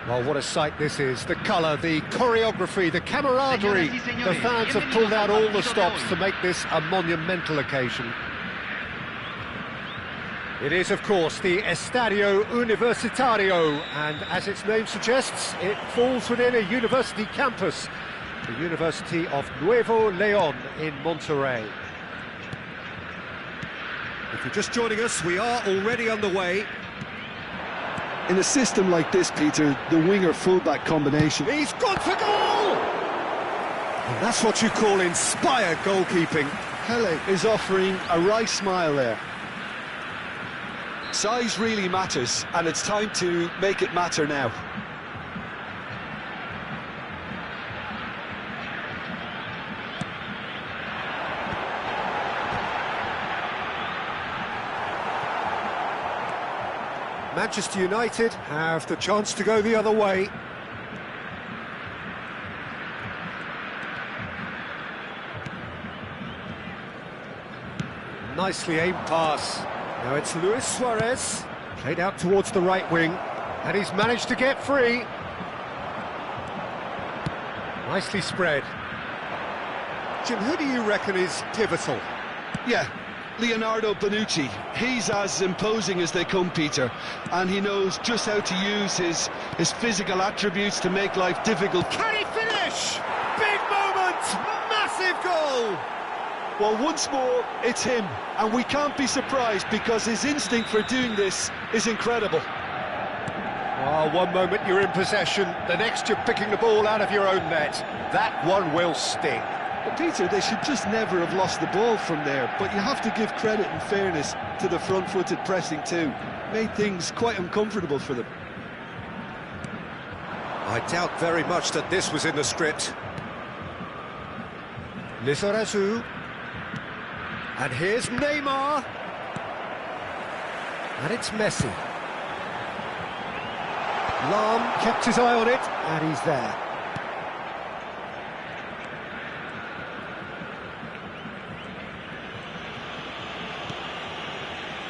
Well, what a sight this is. The colour, the choreography, the camaraderie. The fans have pulled out all the stops to make this a monumental occasion. It is, of course, the Estadio Universitario, and as its name suggests, it falls within a university campus, the University of Nuevo León in Monterrey. If you're just joining us, we are already underway. In a system like this, Peter, the winger-fullback combination... He's gone for goal! And that's what you call inspired goalkeeping. Pele is offering a wry smile there. Size really matters, and it's time to make it matter now. Manchester United have the chance to go the other way. Nicely aimed pass. Now it's Luis Suarez, played out towards the right wing, and he's managed to get free. Nicely spread. Jim, who do you reckon is pivotal? Yeah, Leonardo Bonucci. He's as imposing as they come, Peter, and he knows just how to use his physical attributes to make life difficult. Can he finish? Big moment! Massive goal! Well, once more, it's him, and we can't be surprised because his instinct for doing this is incredible. Oh, one moment you're in possession, the next you're picking the ball out of your own net. That one will sting. Well, Peter, they should just never have lost the ball from there, but you have to give credit and fairness to the front-footed pressing too. Made things quite uncomfortable for them. I doubt very much that this was in the script. Lizarazu. And here's Neymar. And it's Messi. Lam kept his eye on it, and he's there.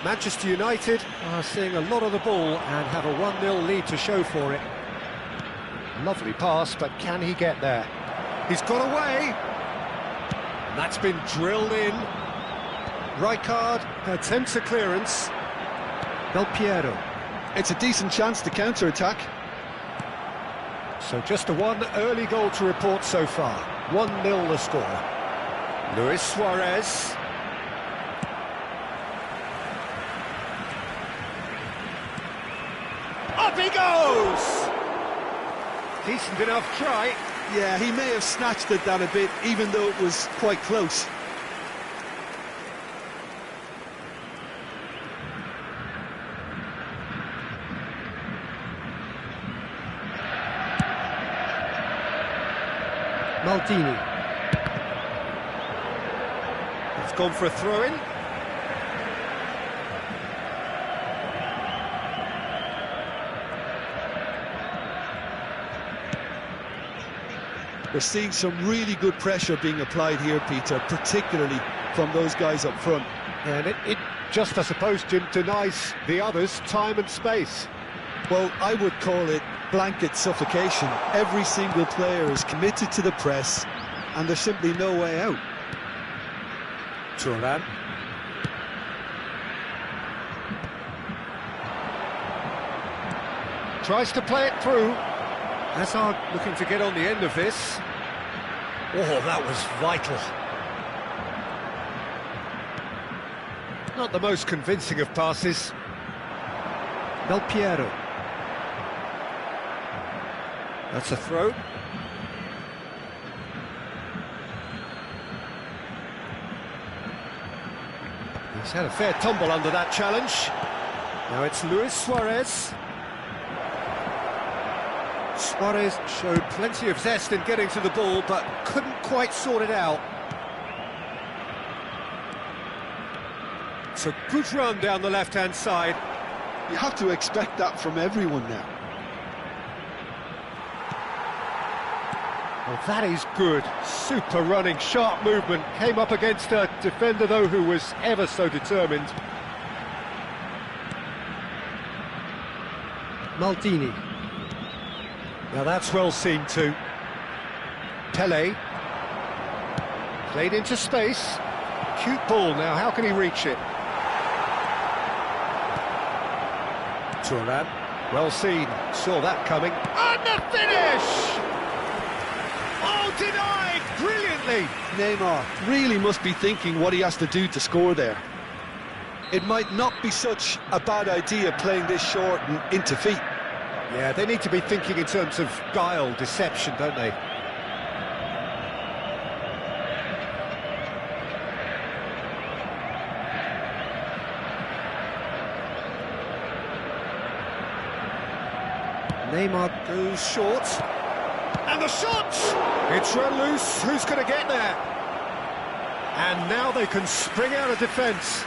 Manchester United are seeing a lot of the ball and have a 1-0 lead to show for it. Lovely pass, but can he get there? He's got away. And that's been drilled in. Rijkaard attempts a clearance. Del Piero. It's a decent chance to counter-attack. So just a one early goal to report so far. 1-0 the score. Luis Suarez. Up he goes! Decent enough try. Yeah, he may have snatched it down a bit, even though it was quite close. Maldini. It's gone for a throw-in. We're seeing some really good pressure being applied here, Peter, particularly from those guys up front. And it just, I suppose, Jim, denies the others time and space. Well, I would call it blanket suffocation. Every single player is committed to the press, and there's simply no way out. Turan. Tries to play it through. Hazard looking to get on the end of this. Oh, that was vital. Not the most convincing of passes. Del Piero. That's a throw. He's had a fair tumble under that challenge. Now it's Luis Suarez. Suarez showed plenty of zest in getting to the ball, but couldn't quite sort it out. It's a good run down the left-hand side. You have to expect that from everyone now. Well, that is good. Super running, sharp movement. Came up against a defender, though, who was ever so determined. Maldini. Now that's well seen too. Pele. Played into space. Cute ball now, how can he reach it? Turan. Well seen, saw that coming. And the finish! Oh, denied brilliantly! Neymar really must be thinking what he has to do to score there. It might not be such a bad idea playing this short and into feet. Yeah, they need to be thinking in terms of guile, deception, don't they? Neymar goes short. And the shot! It's run loose. Who's going to get there? And now they can spring out of defence.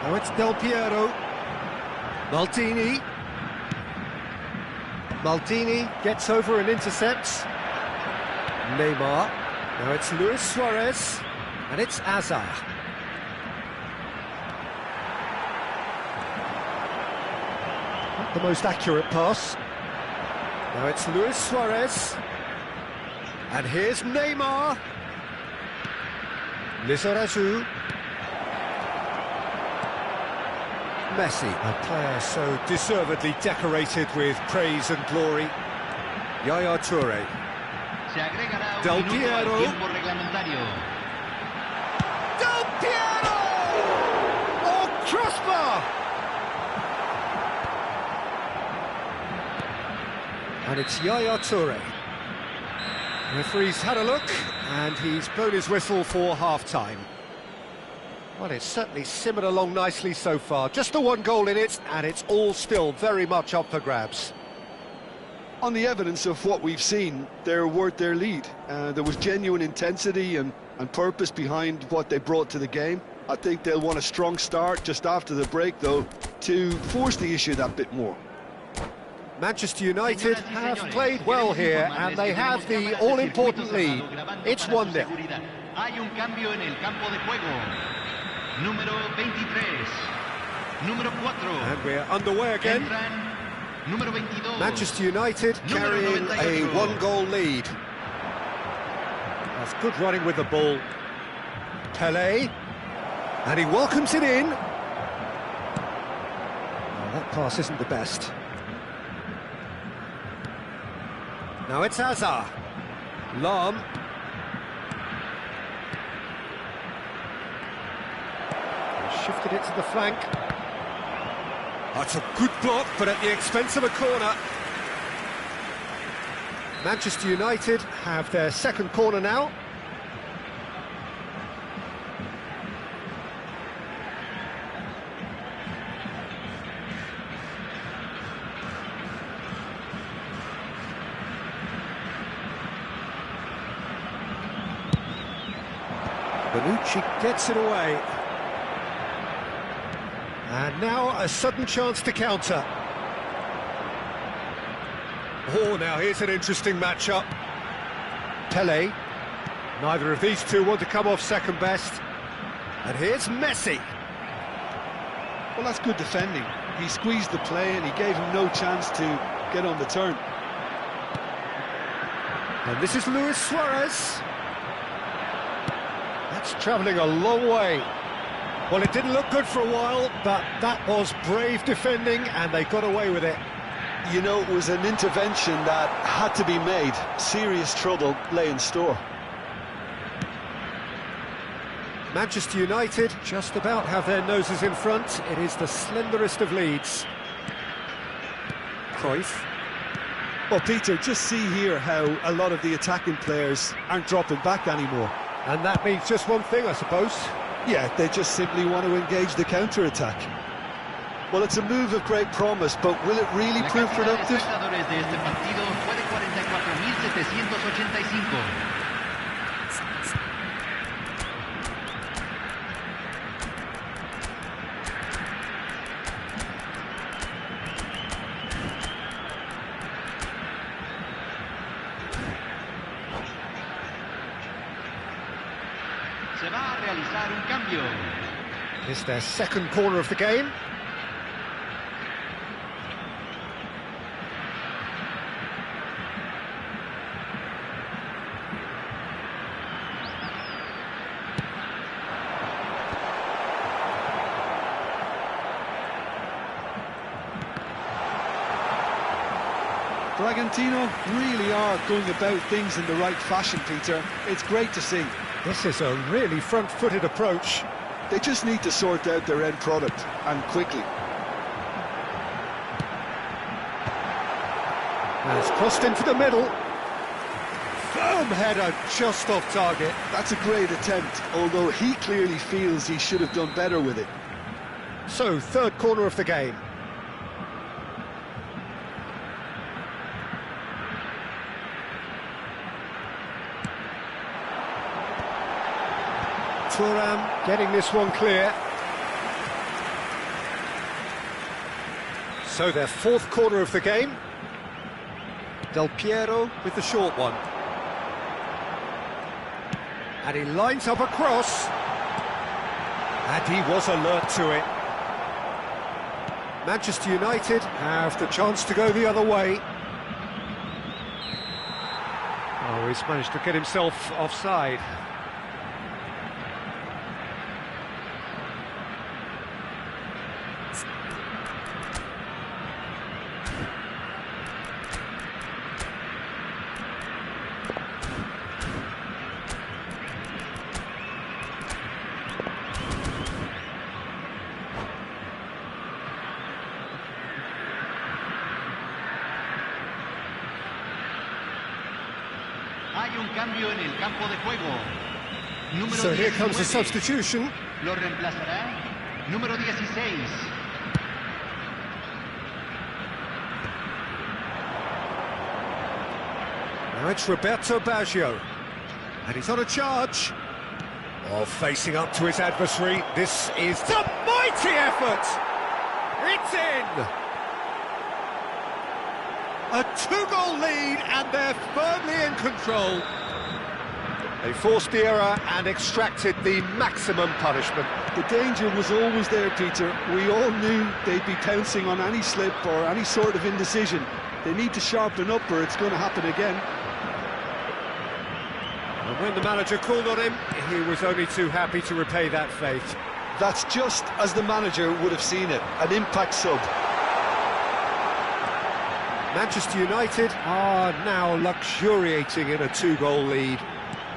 Now it's Del Piero. Maldini. Maldini gets over and intercepts. Neymar. Now it's Luis Suarez. And it's Hazard. Not the most accurate pass. Now it's Luis Suarez. And here's Neymar. Lizarazu. Messi, a player so deservedly decorated with praise and glory. Yaya Toure. Del Piero. Del Piero! Oh, crossbar! And it's Yaya Toure. Referee's had a look, and he's blown his whistle for half-time. Well, it's certainly simmered along nicely so far. Just the one goal in it, and it's all still very much up for grabs. On the evidence of what we've seen, they're worth their lead. There was genuine intensity and purpose behind what they brought to the game. I think they'll want a strong start just after the break, though, to force the issue that bit more. Manchester United have played well here, and they have the all-important lead. It's 1-0. Hay un cambio en el campo de juego. Número 23. Número 4. And we're underway again. Número 22. Manchester United carrying a one-goal lead. That's good running with the ball. Pele. And he welcomes it in. Oh, that pass isn't the best. Now it's Hazard. Lam. Shifted it to the flank. That's a good block, but at the expense of a corner. Manchester United have their second corner now. Bonucci gets it away. And now a sudden chance to counter. Oh, now here's an interesting matchup. Pele. Neither of these two want to come off second best. And here's Messi. Well, that's good defending. He squeezed the play and he gave him no chance to get on the turn. And this is Luis Suarez. That's travelling a long way. Well, it didn't look good for a while, but that was brave defending, and they got away with it. You know, it was an intervention that had to be made. Serious trouble lay in store. Manchester United just about have their noses in front. It is the slenderest of leads. Cruyff. Well, Peter, just see here how a lot of the attacking players aren't dropping back anymore. And that means just one thing, I suppose. Yeah, they just simply want to engage the counter-attack. Well, it's a move of great promise, but will it really prove productive? Se va a realizar un cambio. It's their second corner of the game. Bragantino really are going about things in the right fashion, Peter. It's great to see. This is a really front-footed approach. They just need to sort out their end product, and quickly. And it's crossed into the middle. Firm header just off target. That's a great attempt, although he clearly feels he should have done better with it. So, third corner of the game. Thuram getting this one clear. So their fourth corner of the game. Del Piero with the short one. And he lines up a cross. And he was alert to it. Manchester United have the chance to go the other way. Oh, he's managed to get himself offside. Hay un cambio en el campo de juego. Número So here 19. comes a substitution. Lo reemplazará número 16. Now it's Roberto Baggio. And he's on a charge. Oh, facing up to his adversary. This is a mighty effort! It's in! A two-goal lead, and they're firmly in control. They forced the error and extracted the maximum punishment. The danger was always there, Peter. We all knew they'd be pouncing on any slip or any sort of indecision. They need to sharpen up or it's going to happen again. And when the manager called on him, he was only too happy to repay that faith. That's just as the manager would have seen it, an impact sub. Manchester United are now luxuriating in a two-goal lead.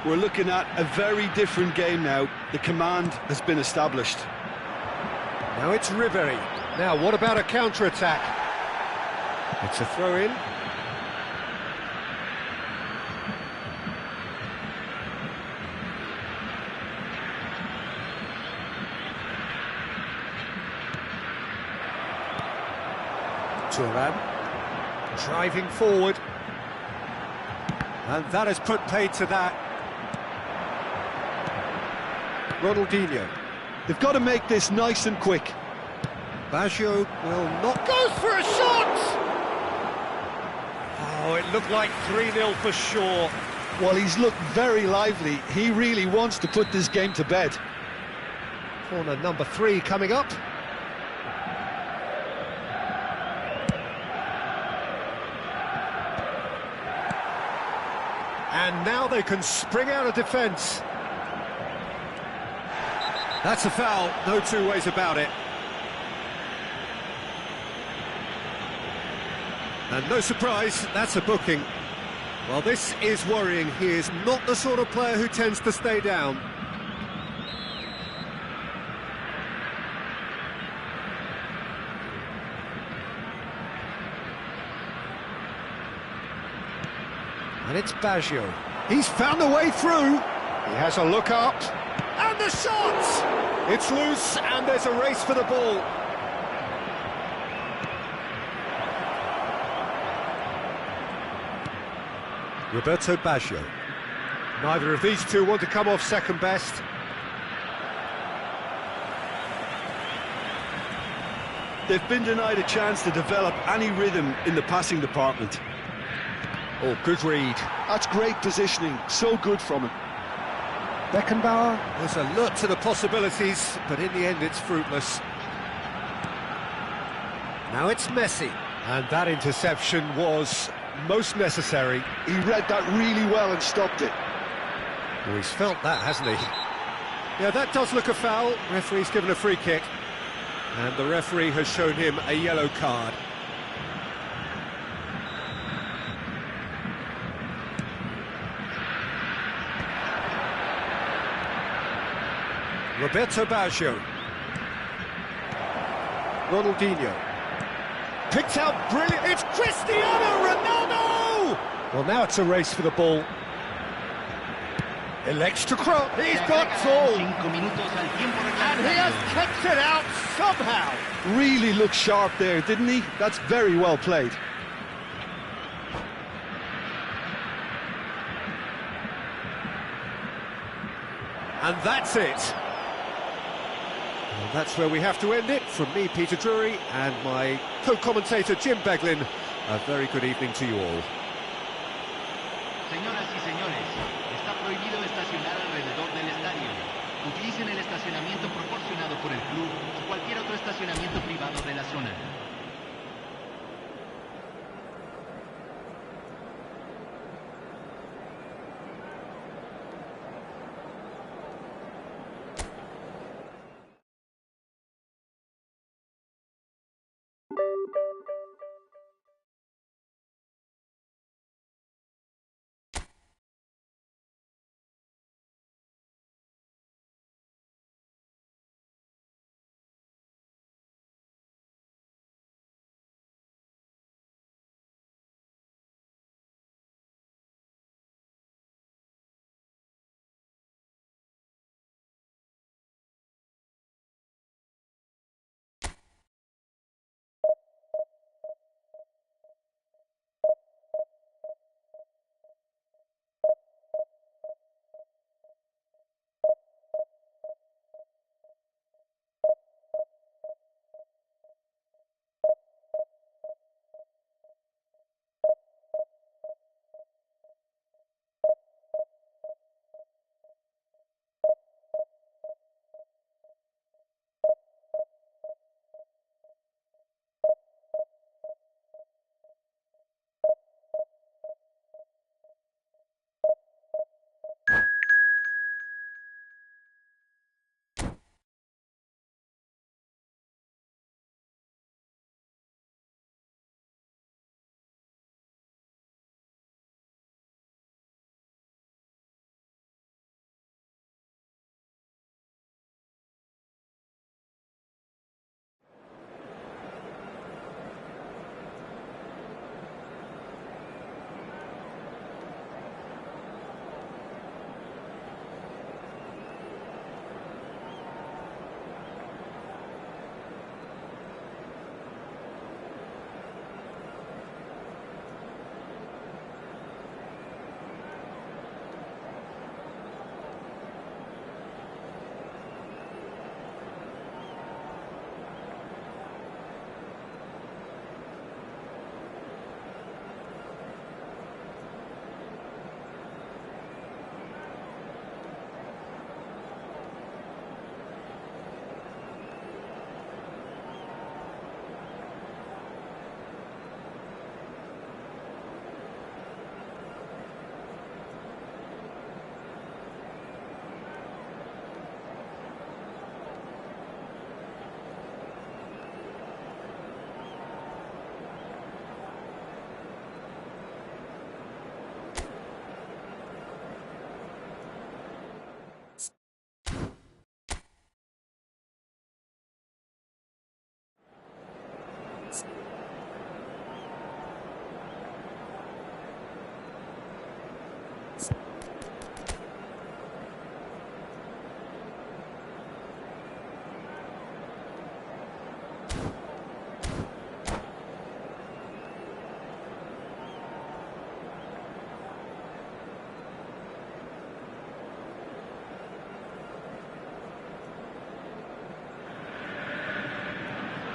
We're looking at a very different game now. The command has been established. Now it's Ribery. Now, what about a counter-attack? It's a throw-in. Thuram driving forward. And that has put paid to that. Ronaldinho. They've got to make this nice and quick. Baggio will not go for a shot! Oh, it looked like 3-0 for sure. Well, he's looked very lively. He really wants to put this game to bed. Corner number 3 coming up. And now they can spring out of defence. That's a foul, no two ways about it. And no surprise, that's a booking. Well, this is worrying. He is not the sort of player who tends to stay down. And it's Baggio. He's found a way through. He has a look up. And the shot! It's loose, and there's a race for the ball. Roberto Baggio. Neither of these two want to come off second best. They've been denied a chance to develop any rhythm in the passing department. Oh, good read. That's great positioning, so good from him. Beckenbauer was alert to the possibilities, but in the end it's fruitless. Now it's Messi, and that interception was most necessary. He read that really well and stopped it. Well, he's felt that, hasn't he? Yeah, that does look a foul. Referee's given a free kick, and the referee has shown him a yellow card. Roberto Baggio. Ronaldinho. Picked out brilliant. It's Cristiano Ronaldo! Well, now it's a race for the ball. Elects to cross. He's got full. And he has kept it out somehow. Really looked sharp there, didn't he? That's very well played. And that's it. Well, that's where we have to end it. From me, Peter Drury, and my co-commentator, Jim Beglin, a very good evening to you all. Señoras y señores, está prohibido estacionar alrededor del estadio. Utilicen el estacionamiento proporcionado por el club o cualquier otro estacionamiento privado de la zona.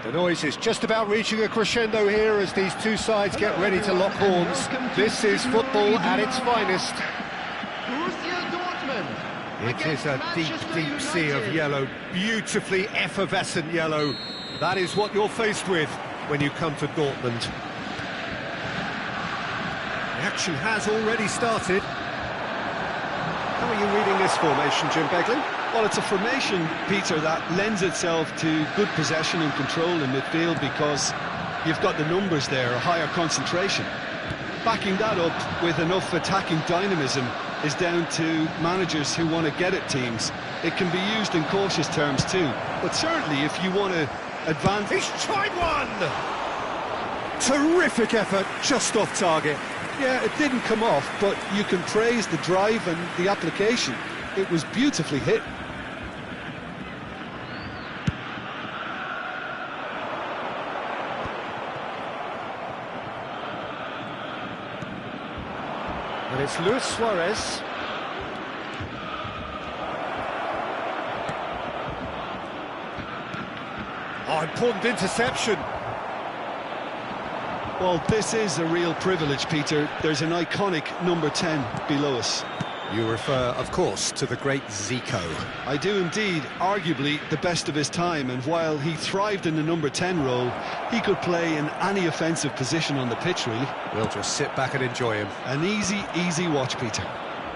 The noise is just about reaching a crescendo here as these two sides get ready to lock horns. This is football at its finest. Borussia Dortmund It is a deep, deep sea of yellow, beautifully effervescent yellow. That is what you're faced with when you come to Dortmund. The action has already started. How are you reading this formation, Jim Begley? Well, it's a formation, Peter, that lends itself to good possession and control in midfield because you've got the numbers there, a higher concentration. Backing that up with enough attacking dynamism is down to managers who want to get at teams. It can be used in cautious terms too, but certainly if you want to advance... He's tried one! Terrific effort, just off target. Yeah, it didn't come off, but you can praise the drive and the application. It was beautifully hit. And it's Luis Suarez. Oh, important interception. Well, this is a real privilege, Peter. There's an iconic number 10 below us. You refer, of course, to the great Zico. I do indeed, arguably the best of his time, and while he thrived in the number 10 role, he could play in any offensive position on the pitch, really. We'll just sit back and enjoy him. An easy, easy watch, Peter.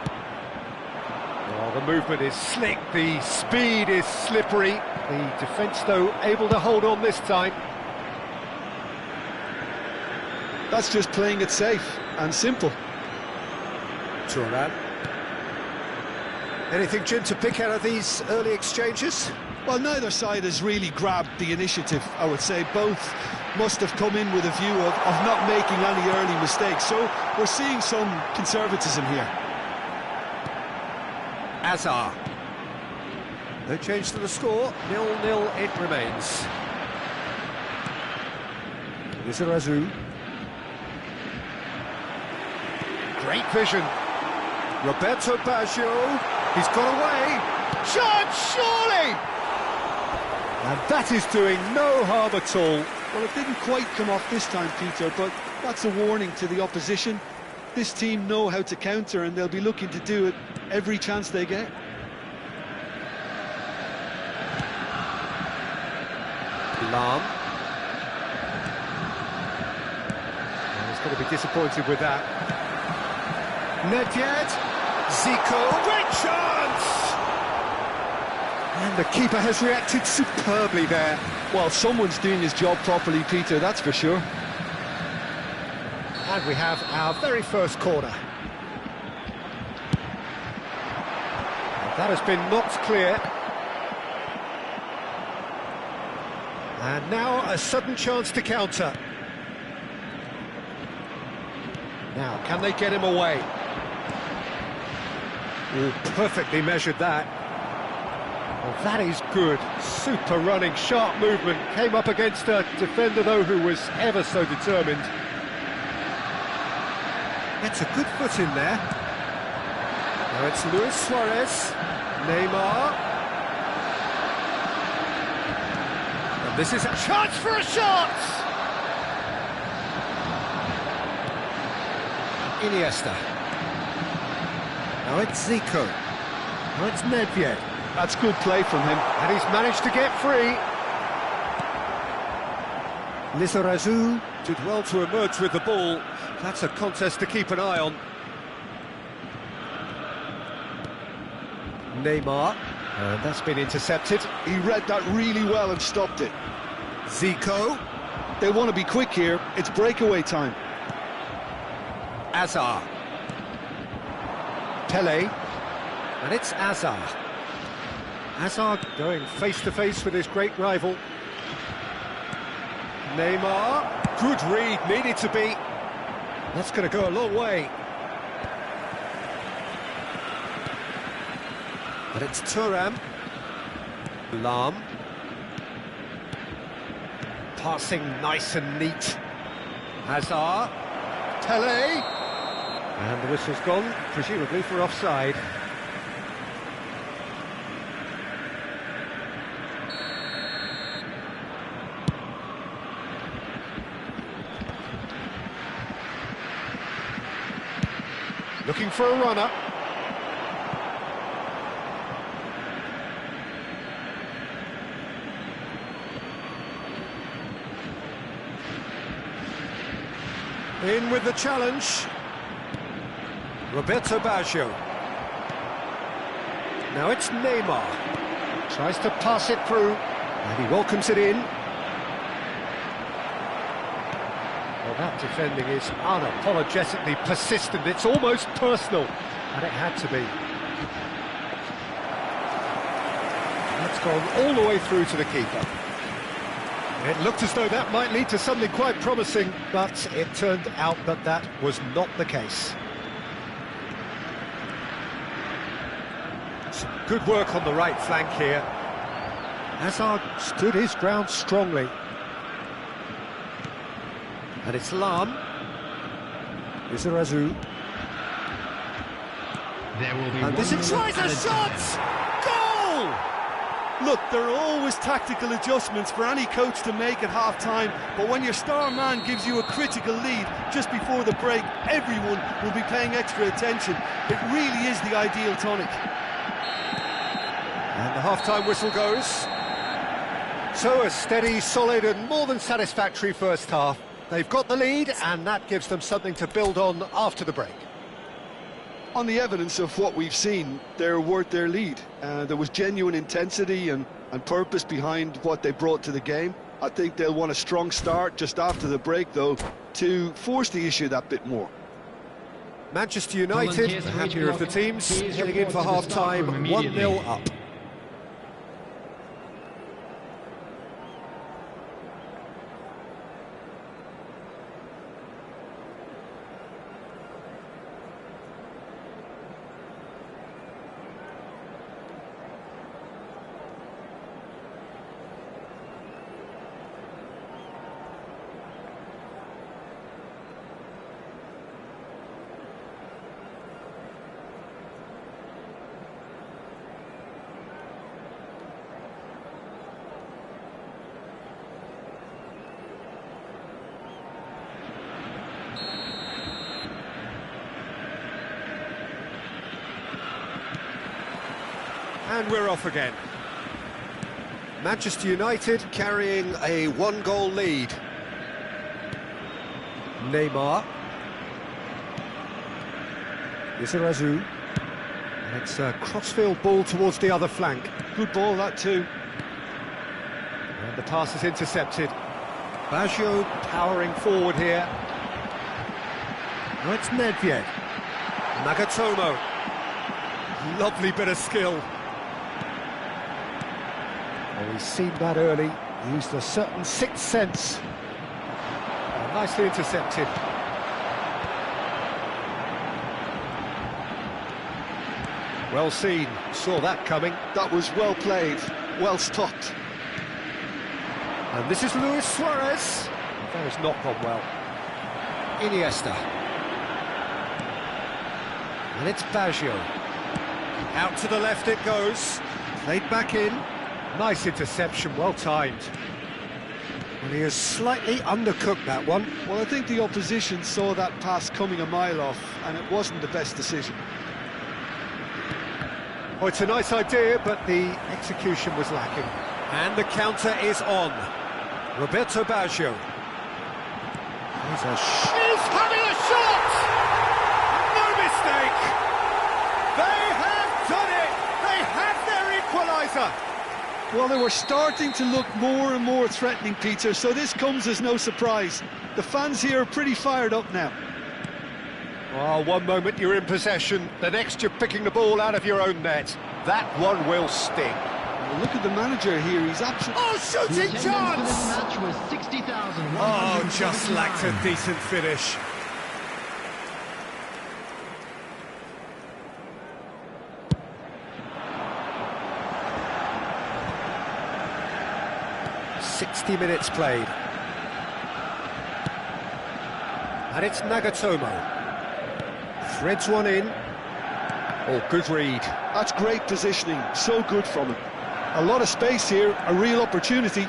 Oh, the movement is slick, the speed is slippery. The defence, though, able to hold on this time. That's just playing it safe and simple. Thuram. Anything, Jim, to pick out of these early exchanges? Well, neither side has really grabbed the initiative, I would say. Both must have come in with a view of not making any early mistakes. So we're seeing some conservatism here. Azar. No change to the score. 0-0 it remains. Lizarazu. Great vision. Roberto Baggio. He's got away. Shot, surely! And that is doing no harm at all. Well, it didn't quite come off this time, Peter, but that's a warning to the opposition. This team know how to counter, and they'll be looking to do it every chance they get. Lam. He's going to be disappointed with that. Nedved. Zico. Great chance! And the keeper has reacted superbly there. Well, someone's doing his job properly, Peter, that's for sure. And we have our very first corner. That has been knocked clear. And now a sudden chance to counter. Now, can they get him away? Oh, perfectly measured that. Well, that is good. Super running, sharp movement. Came up against a defender, though, who was ever so determined. Gets a good foot in there. Now it's Luis Suarez. Neymar. And this is a chance for a shot! Iniesta. Now it's Zico. Now it's Nedved. That's good play from him. And he's managed to get free. Lizarazu did well to emerge with the ball. That's a contest to keep an eye on. Neymar. And that's been intercepted. He read that really well and stopped it. Zico. They want to be quick here. It's breakaway time. Azar. Pele. And it's Azar. Azar going face-to-face with his great rival. Neymar. Good read, needed to be. That's going to go a long way. But it's Thuram. Lam. Passing nice and neat. Hazard. Pele. And the whistle's gone, presumably for offside. Looking for a runner. In with the challenge. Roberto Baggio. Now it's Neymar. Tries to pass it through, and he welcomes it in. Well, that defending is unapologetically persistent. It's almost personal, and it had to be. That's gone all the way through to the keeper. It looked as though that might lead to something quite promising, but it turned out that that was not the case. Some good work on the right flank here. Hazard stood his ground strongly. And it's Lam. Izarazu. And this is tries a shot! Goal! Look, there are always tactical adjustments for any coach to make at half-time, but when your star man gives you a critical lead just before the break, everyone will be paying extra attention. It really is the ideal tonic. And the half-time whistle goes. So a steady, solid and more than satisfactory first half. They've got the lead, and that gives them something to build on after the break. On the evidence of what we've seen, they're worth their lead. There was genuine intensity and purpose behind what they brought to the game. I think they'll want a strong start just after the break, though, to force the issue that bit more. Manchester United, the happier of the teams, heading in for half-time, 1-0 up. And we're off again. Manchester United carrying a one-goal lead. Neymar. Izarazu. And it's a crossfield ball towards the other flank. Good ball, that too. And the pass is intercepted. Baggio powering forward here. Now it's Nedved. Nagatomo. Lovely bit of skill. Well, he's seen that early, used a certain sixth sense. Nicely intercepted. Well seen, saw that coming. That was well played, well stopped. And this is Luis Suarez. That has not gone well. Iniesta. And it's Baggio. Out to the left it goes. Played back in. Nice interception, well timed. Well, he has slightly undercooked that one. Well, I think the opposition saw that pass coming a mile off, and it wasn't the best decision. Oh, it's a nice idea, but the execution was lacking. And the counter is on. Roberto Baggio. He's having a shot! No mistake! They have done it! They have their equaliser! Well, they were starting to look more and more threatening, Peter, so this comes as no surprise. The fans here are pretty fired up now. Well, one moment you're in possession, the next you're picking the ball out of your own net. That one will sting. Well, look at the manager here, he's absolutely... Oh, shooting chance! Match was 60,000. Oh, just lacked a decent finish. "60 minutes played. And it's Nagatomo. Threads one in. Oh, good read. That's great positioning, so good from him. A lot of space here, a real opportunity.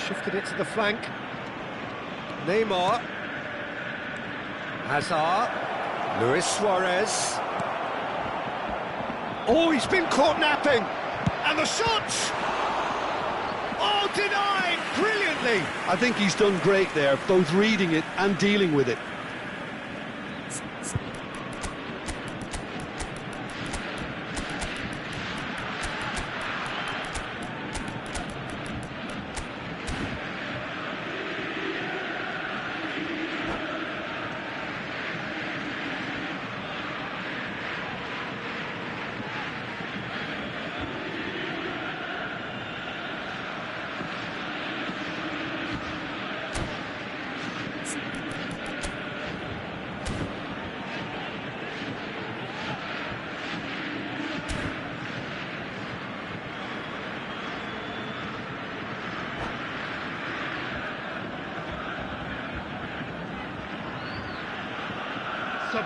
Shifted it to the flank. Neymar. Hazard. Luis Suarez. Oh, he's been caught napping. And the shot! Oh, denied brilliantly. I think he's done great there, both reading it and dealing with it.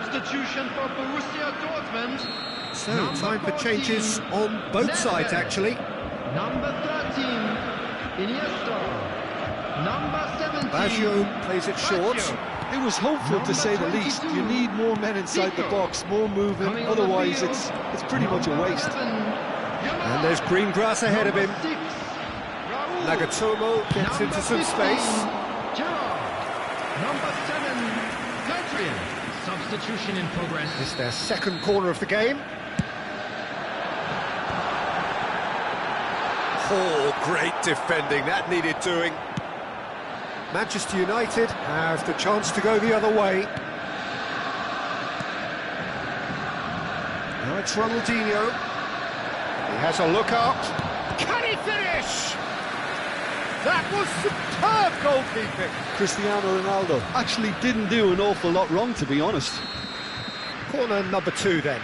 Substitution for Borussia Dortmund. So, time for changes on both sides, actually. Number 13, Iniesta. Number 17. Baggio plays it short. It was hopeful to say the least. You need more men inside the box, more movement, otherwise it's pretty much a waste. And there's green grass ahead of him. Nagatomo gets into some space. Number 7, Patriot. Substitution in progress. It's their second corner of the game. Oh, great defending, that needed doing. Manchester United have the chance to go the other way. Now it's Ronaldinho. He has a look up. Can he finish? That was superb goalkeeping. Cristiano Ronaldo actually didn't do an awful lot wrong, to be honest. Corner number 2 then.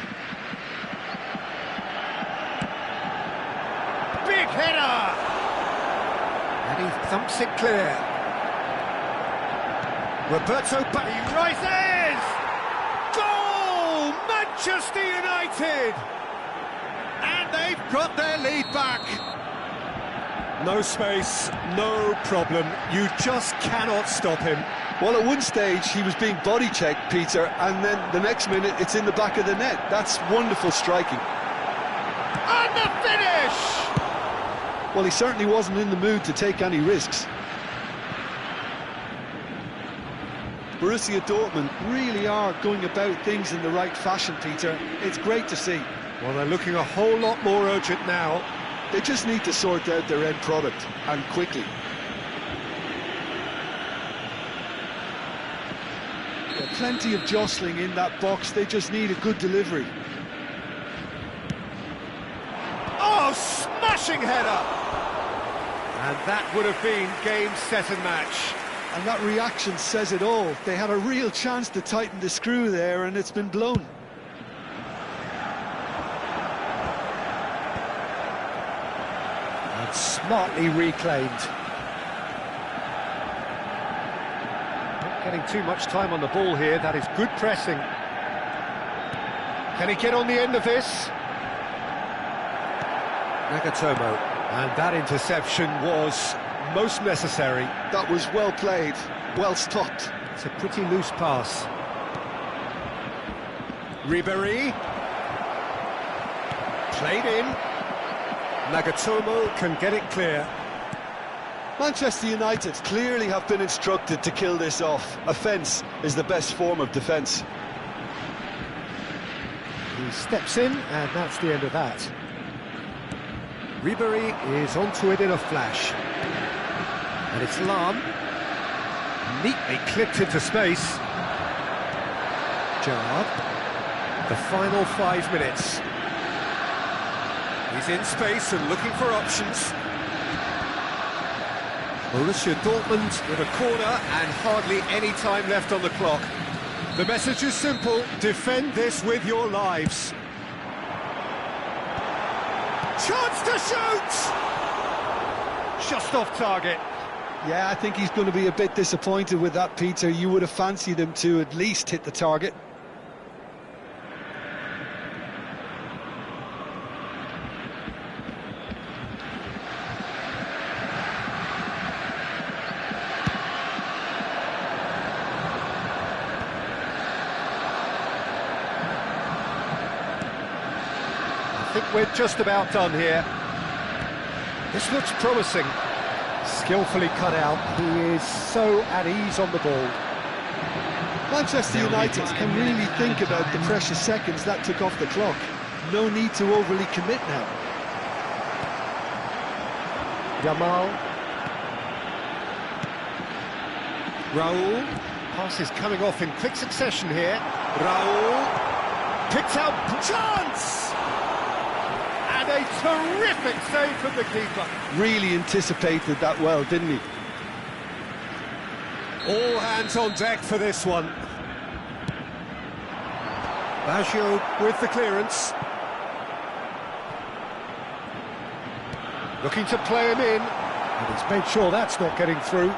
Big header! And he thumps it clear. Roberto he rises! Goal! Manchester United! And they've got their lead back. No space, no problem. You just cannot stop him. Well, at one stage he was being body checked, Peter, and then the next minute it's in the back of the net. That's wonderful striking. And the finish! Well, he certainly wasn't in the mood to take any risks. Borussia Dortmund really are going about things in the right fashion, Peter. It's great to see. Well, they're looking a whole lot more urgent now. They just need to sort out their end product, and quickly. Plenty of jostling in that box, they just need a good delivery. Oh, smashing header! And that would have been game, set and match. And that reaction says it all. They had a real chance to tighten the screw there, and it's been blown. And smartly reclaimed. Not getting too much time on the ball here, that is good pressing. Can he get on the end of this? Nagatomo, and that interception was most necessary. That was well played, well stopped. It's a pretty loose pass. Ribéry. Played in. Nagatomo can get it clear. Manchester United clearly have been instructed to kill this off. Offence is the best form of defence. He steps in, and that's the end of that. Ribéry is onto it in a flash. And it's Lam. Neatly clipped into space. Gerrard. The final 5 minutes. He's in space and looking for options. Borussia Dortmund with a corner and hardly any time left on the clock. The message is simple, defend this with your lives. Chance to shoot! Just off target. Yeah, I think he's going to be a bit disappointed with that, Peter. You would have fancied him to at least hit the target. I think we're just about done here. This looks promising. Skillfully cut out. He is so at ease on the ball. Manchester United can really think about the precious seconds that took off the clock. No need to overly commit now. Yamal. Raul. Pass is coming off in quick succession here. Raul. Picks out. Chance! And a terrific save from the keeper. Really anticipated that well, didn't he? All hands on deck for this one. Baggio with the clearance. Looking to play him in. And he's made sure that's not getting through.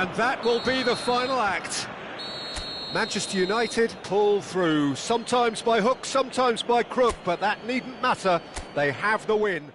And that will be the final act. Manchester United pull through, sometimes by hook, sometimes by crook, but that needn't matter. They have the win.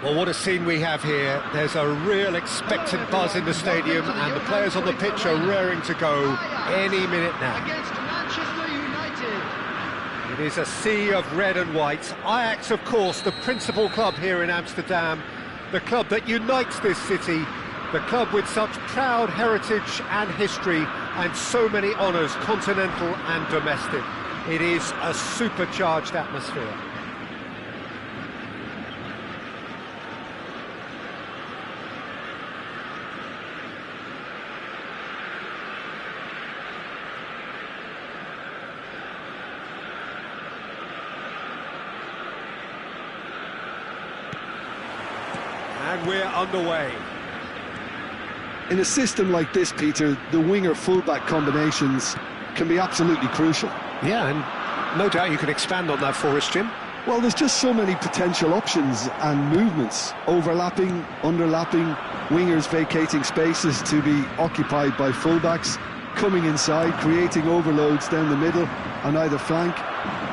Well, what a scene we have here. There's a real expectant buzz in the stadium, and the players on the pitch are raring to go any minute now. Against Manchester United. It is a sea of red and white. Ajax, of course, the principal club here in Amsterdam, the club that unites this city, the club with such proud heritage and history and so many honours, continental and domestic. It is a supercharged atmosphere. And we're underway. In a system like this, Peter, the winger-fullback combinations can be absolutely crucial. Yeah, and no doubt you can expand on that for us, Jim. Well, there's just so many potential options and movements. Overlapping, underlapping, wingers vacating spaces to be occupied by fullbacks, coming inside, creating overloads down the middle on either flank.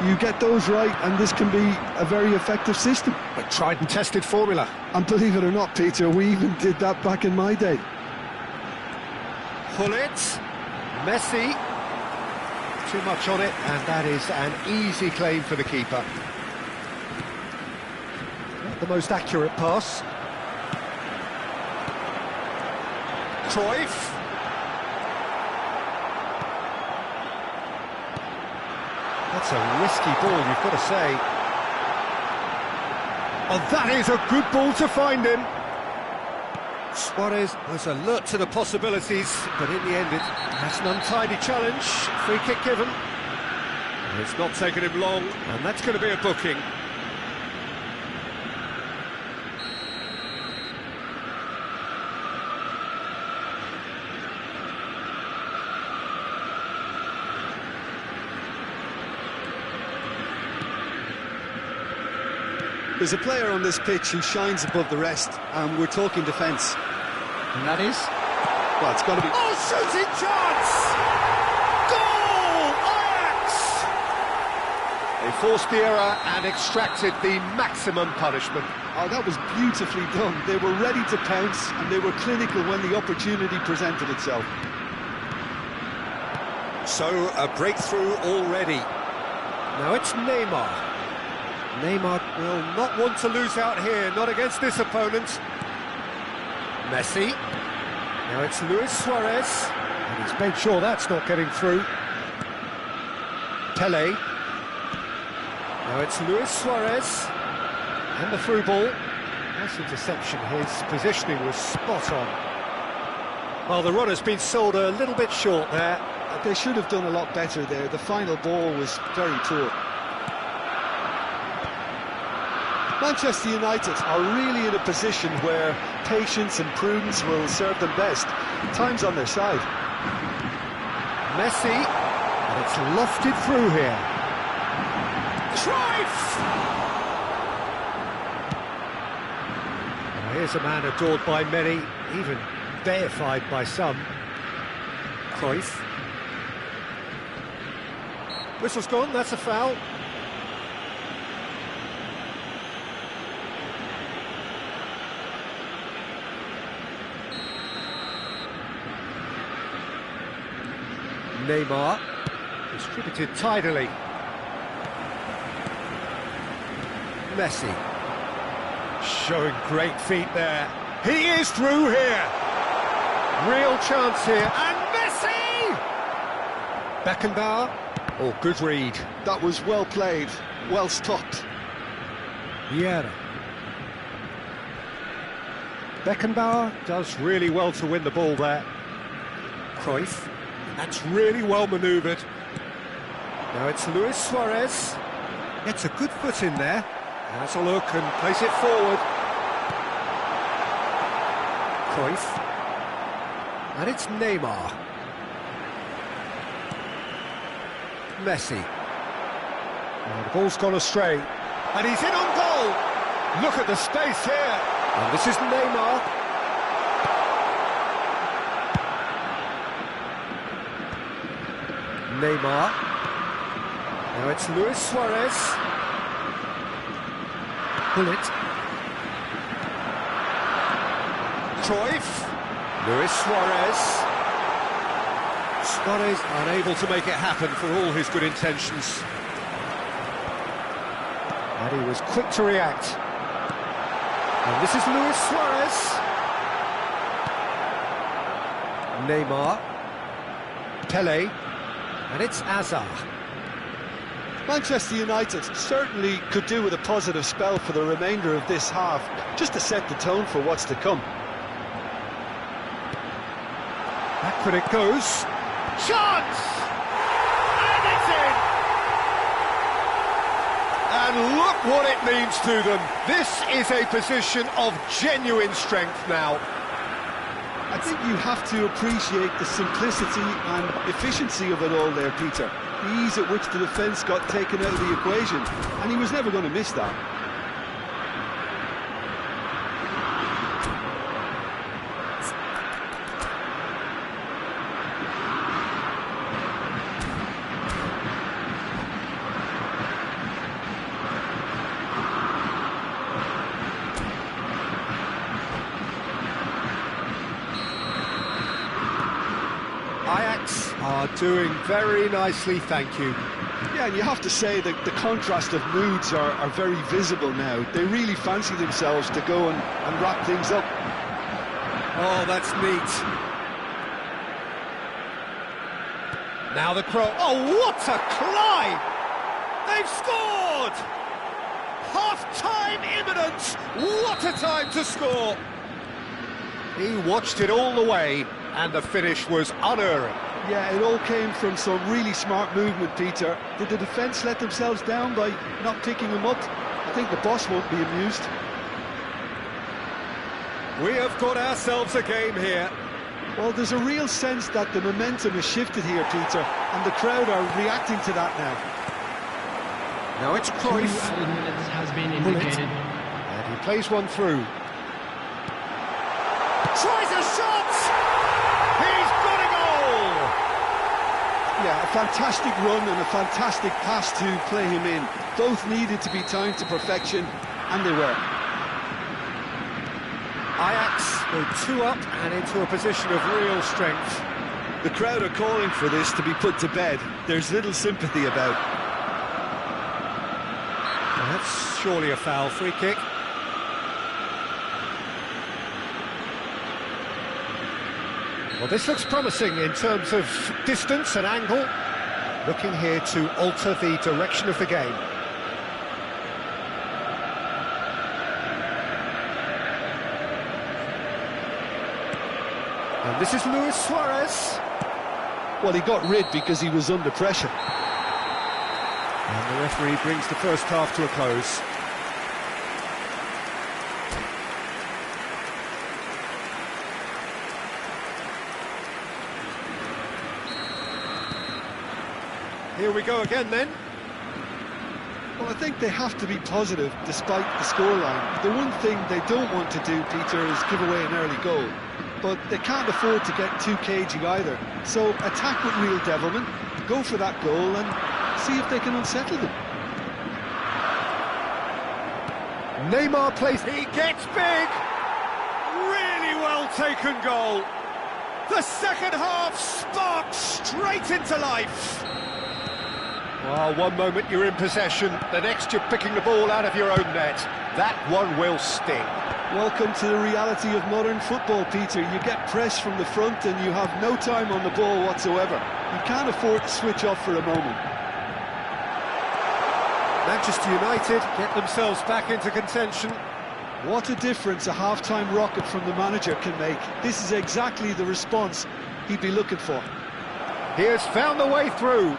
You get those right, and this can be a very effective system. A tried and tested formula. And believe it or not, Peter, we even did that back in my day. Pull it. Messi. Too much on it, and that is an easy claim for the keeper. Not the most accurate pass. Cruyff. That's a risky ball, you've got to say. Oh, that is a good ball to find him. Suarez was alert to the possibilities, but in the end that's an untidy challenge. Free kick given. And it's not taken him long, and that's going to be a booking. There's a player on this pitch who shines above the rest, and we're talking defence. And that is? Well, it's got to be... Oh, shooting chance! Goal! Ajax! They forced the error and extracted the maximum punishment. Oh, that was beautifully done. They were ready to pounce, and they were clinical when the opportunity presented itself. So, a breakthrough already. Now it's Neymar. Neymar will not want to lose out here, not against this opponent. Messi. Now it's Luis Suarez. And he's made sure that's not getting through. Pele. Now it's Luis Suarez. And the through ball. Nice interception. His positioning was spot on. Well, the run has been sold a little bit short there. They should have done a lot better there. The final ball was very poor. Manchester United are really in a position where patience and prudence will serve them best. Time's on their side. Messi, and it's lofted through here. Cruyff! Now here's a man adored by many, even deified by some. Cruyff. Whistle's gone, that's a foul. Neymar, distributed tidily. Messi, showing great feet there. He is through here. Real chance here, and Messi! Beckenbauer, oh, good read. That was well played, well stopped. Vieira. Beckenbauer does really well to win the ball there. Cruyff. That's really well manoeuvred. Now it's Luis Suarez. Gets a good foot in there. Has a look and plays it forward. Cruyff. And it's Neymar. Messi. Now the ball's gone astray. And he's in on goal. Look at the space here. And this is Neymar. Neymar. Now it's Luis Suarez. Bullet. Cruyff. Luis Suarez. Suarez unable to make it happen for all his good intentions. And he was quick to react. And this is Luis Suarez. Neymar. Pele. And it's Hazard. Manchester United certainly could do with a positive spell for the remainder of this half, just to set the tone for what's to come. Back when it goes. Chance! And it's in! And look what it means to them. This is a position of genuine strength now. I think you have to appreciate the simplicity and efficiency of it all there, Peter. The ease at which the defence got taken out of the equation, and he was never going to miss that. Ajax are doing very nicely, thank you. Yeah, and you have to say that the contrast of moods are very visible now. They really fancy themselves to go and wrap things up. Oh, that's neat. Now the Crow. Oh, what a climb! They've scored! Half-time imminent! What a time to score! He watched it all the way, and the finish was unerring. Yeah, it all came from some really smart movement, Peter. Did the defence let themselves down by not picking them up? I think the boss won't be amused. We have got ourselves a game here. Well, there's a real sense that the momentum has shifted here, Peter, and the crowd are reacting to that now. Now it's Cruyff. 2 added minutes has been indicated. And he plays one through. Tries a shot! He's got a goal! Yeah, a fantastic run and a fantastic pass to play him in. Both needed to be timed to perfection, and they were. Ajax go 2 up and into a position of real strength. The crowd are calling for this to be put to bed. There's little sympathy about. That's surely a foul. Free kick. Well, this looks promising in terms of distance and angle. Looking here to alter the direction of the game. And this is Luis Suarez. Well, he got rid because he was under pressure. And the referee brings the first half to a close. Here we go again then. Well, I think they have to be positive despite the scoreline. The one thing they don't want to do, Peter, is give away an early goal. But they can't afford to get too cagey either. So attack with real devilment, go for that goal and see if they can unsettle them. Neymar plays, he gets big! Really well taken goal. The second half sparks straight into life. Well, one moment you're in possession, the next you're picking the ball out of your own net. That one will sting. Welcome to the reality of modern football, Peter. You get pressed from the front and you have no time on the ball whatsoever. You can't afford to switch off for a moment. Manchester United get themselves back into contention. What a difference a half-time rocket from the manager can make. This is exactly the response he'd be looking for. He has found the way through.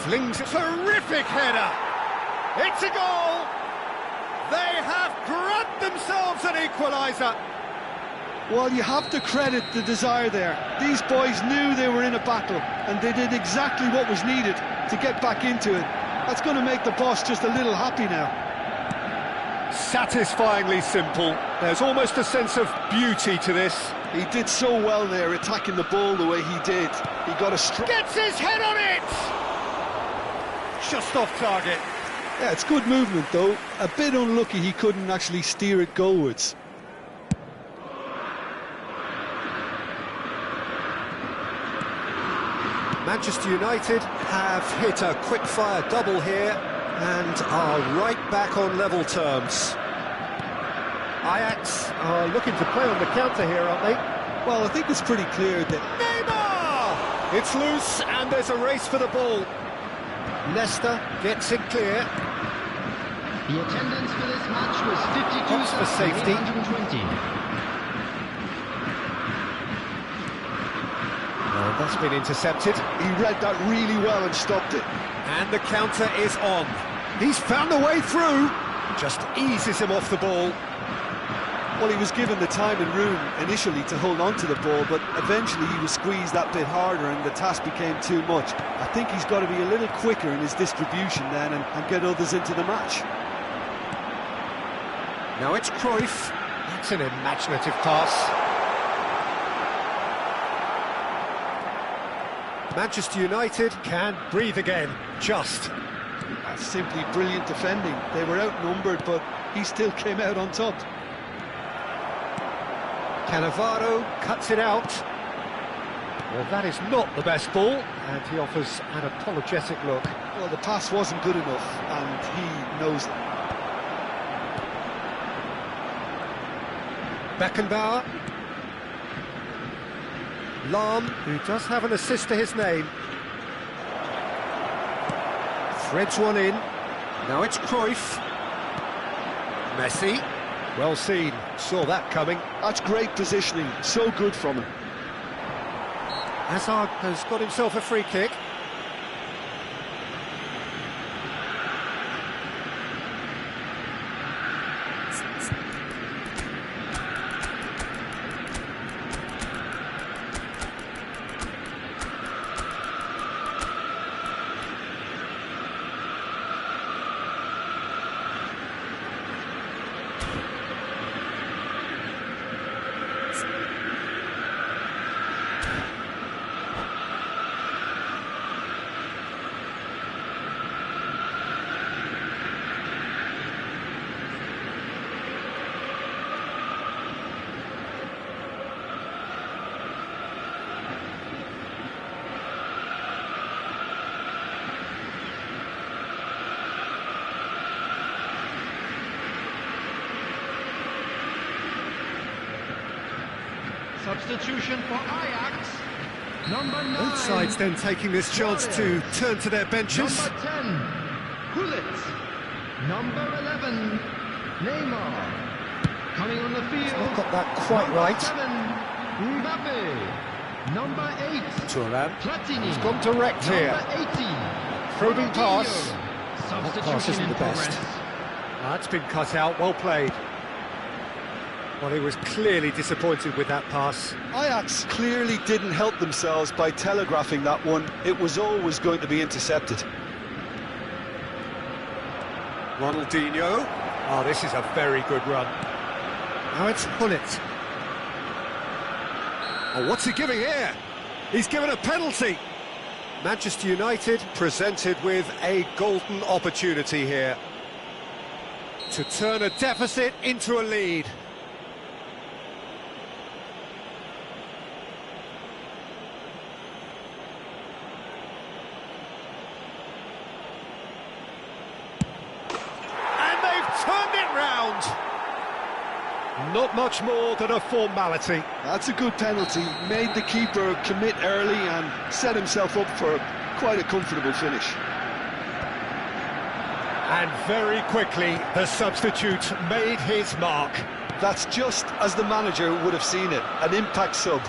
Flings a terrific header. It's a goal. They have grabbed themselves an equaliser. Well, you have to credit the desire there. These boys knew they were in a battle, and they did exactly what was needed to get back into it. That's going to make the boss just a little happy now. Satisfyingly simple. There's almost a sense of beauty to this. He did so well there, attacking the ball the way he did. He got a strike. Gets his head on it! Just off target. Yeah, it's good movement though. A bit unlucky he couldn't actually steer it goalwards. Manchester United have hit a quick-fire double here and are right back on level terms. Ajax are looking to play on the counter here, aren't they? Well, I think it's pretty clear that... Neymar! It's loose and there's a race for the ball. Leicester gets it clear. The attendance for this match was 52 for safety. 120. And that's been intercepted. He read that really well and stopped it. And the counter is on. He's found a way through. Just eases him off the ball. Well, he was given the time and room initially to hold on to the ball, but eventually he was squeezed that bit harder and the task became too much. I think he's got to be a little quicker in his distribution then and get others into the match. Now it's Cruyff. That's an imaginative pass. Manchester United can breathe again, just. That's simply brilliant defending. They were outnumbered, but he still came out on top. Cannavaro cuts it out. Well, that is not the best ball, and he offers an apologetic look. Well, the pass wasn't good enough, and he knows it. Beckenbauer. Lahm, who does have an assist to his name. Threads one in. Now it's Cruyff. Messi. Well seen. Saw that coming. That's great positioning. So good from him. Hazard has got himself a free kick. Substitution for Ajax. Number 9. Both sides then taking this chance to turn to their benches. Number 10, Gullit. Number 11, Neymar. Coming on the field. Not got that quite right. 7, Mbappe. Number 8, Thuram. Platini. He's gone direct here. Number 18, Probing pass. Substitution That pass isn't in the best. progress. That's been cut out, well played. Well, he was clearly disappointed with that pass. Ajax clearly didn't help themselves by telegraphing that one. It was always going to be intercepted. Ronaldinho. Oh, this is a very good run. Now it's Gullit. Oh, what's he giving here? He's given a penalty. Manchester United presented with a golden opportunity here to turn a deficit into a lead. And they've turned it round. Not much more than a formality. That's a good penalty. Made the keeper commit early and set himself up for quite a comfortable finish. And very quickly, the substitute made his mark. That's just as the manager would have seen it, an impact sub.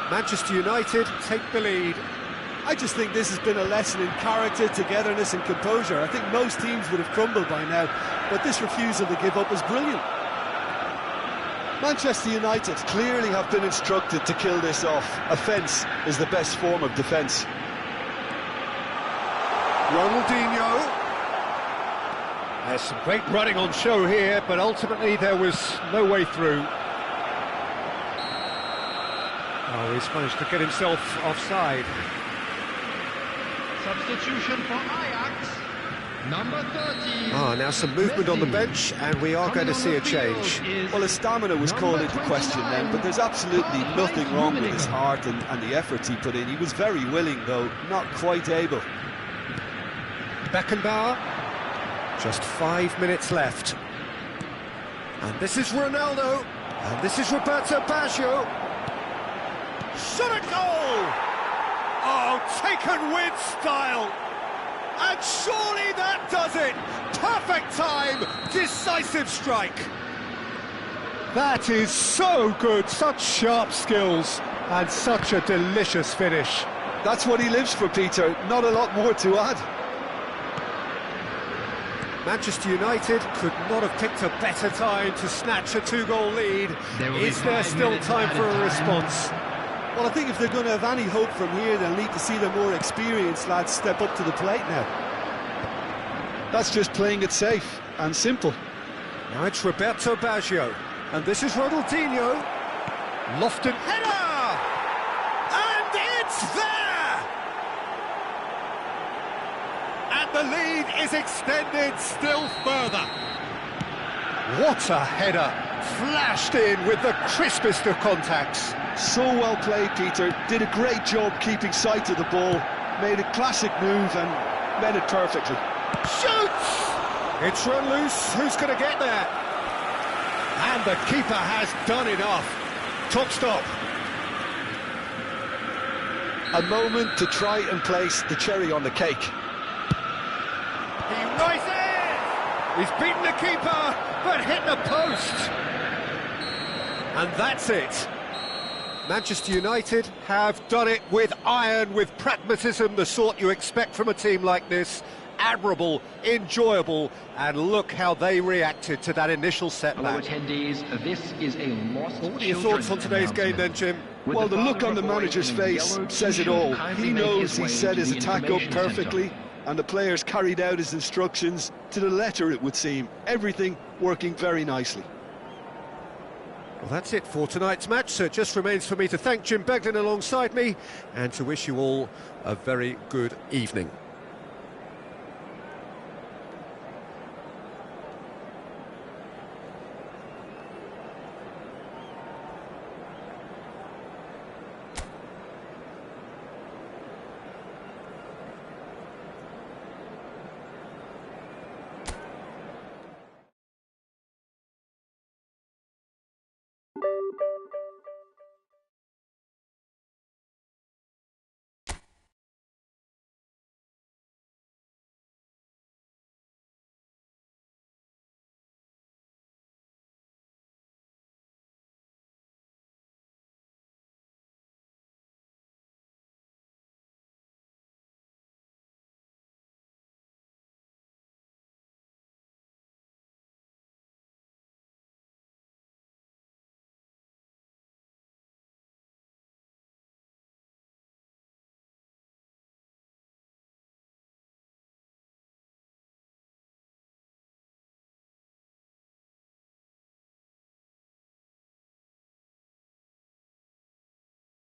Manchester United take the lead. I just think this has been a lesson in character, togetherness and composure. I think most teams would have crumbled by now, but this refusal to give up was brilliant. Manchester United clearly have been instructed to kill this off. Offence is the best form of defence. Ronaldinho. There's some great running on show here, but ultimately there was no way through. Oh, he's managed to get himself offside. Substitution for Ajax. Number 30. Ah, now some movement on the bench, and we are going to see a change. Well, his stamina was called into question then, but there's absolutely nothing wrong with his heart and the efforts he put in. He was very willing, though, not quite able. Beckenbauer. Just 5 minutes left. And this is Ronaldo. And this is Roberto Baggio. Shot at goal! Oh, taken with style. And surely that does it. Perfect time, decisive strike. That is so good, such sharp skills, and such a delicious finish. That's what he lives for, Peter. Not a lot more to add. Manchester United could not have picked a better time to snatch a 2-goal lead. Is there still time for a response? Well, I think if they're going to have any hope from here, they'll need to see the more experienced lads step up to the plate now. That's just playing it safe and simple. Now it's Roberto Baggio, and this is Ronaldinho. Lofted header! And it's there! And the lead is extended still further. What a header! Flashed in with the crispest of contacts. So well played, Peter. Did a great job keeping sight of the ball. Made a classic move and met it perfectly. Shoots! It's run loose. Who's going to get there? And the keeper has done enough. Top stop. A moment to try and place the cherry on the cake. He rises! He's beaten the keeper, but hit the post. And that's it. Manchester United have done it with iron, with pragmatism, the sort you expect from a team like this. Admirable, enjoyable, and look how they reacted to that initial setback. This is a lost. What are your thoughts on today's game then, Jim? Well, the look on the manager's face says it all. He knows he set his attack up perfectly, and the players carried out his instructions to the letter, it would seem. Everything working very nicely. Well, that's it for tonight's match, so it just remains for me to thank Jim Beglin alongside me and to wish you all a very good evening.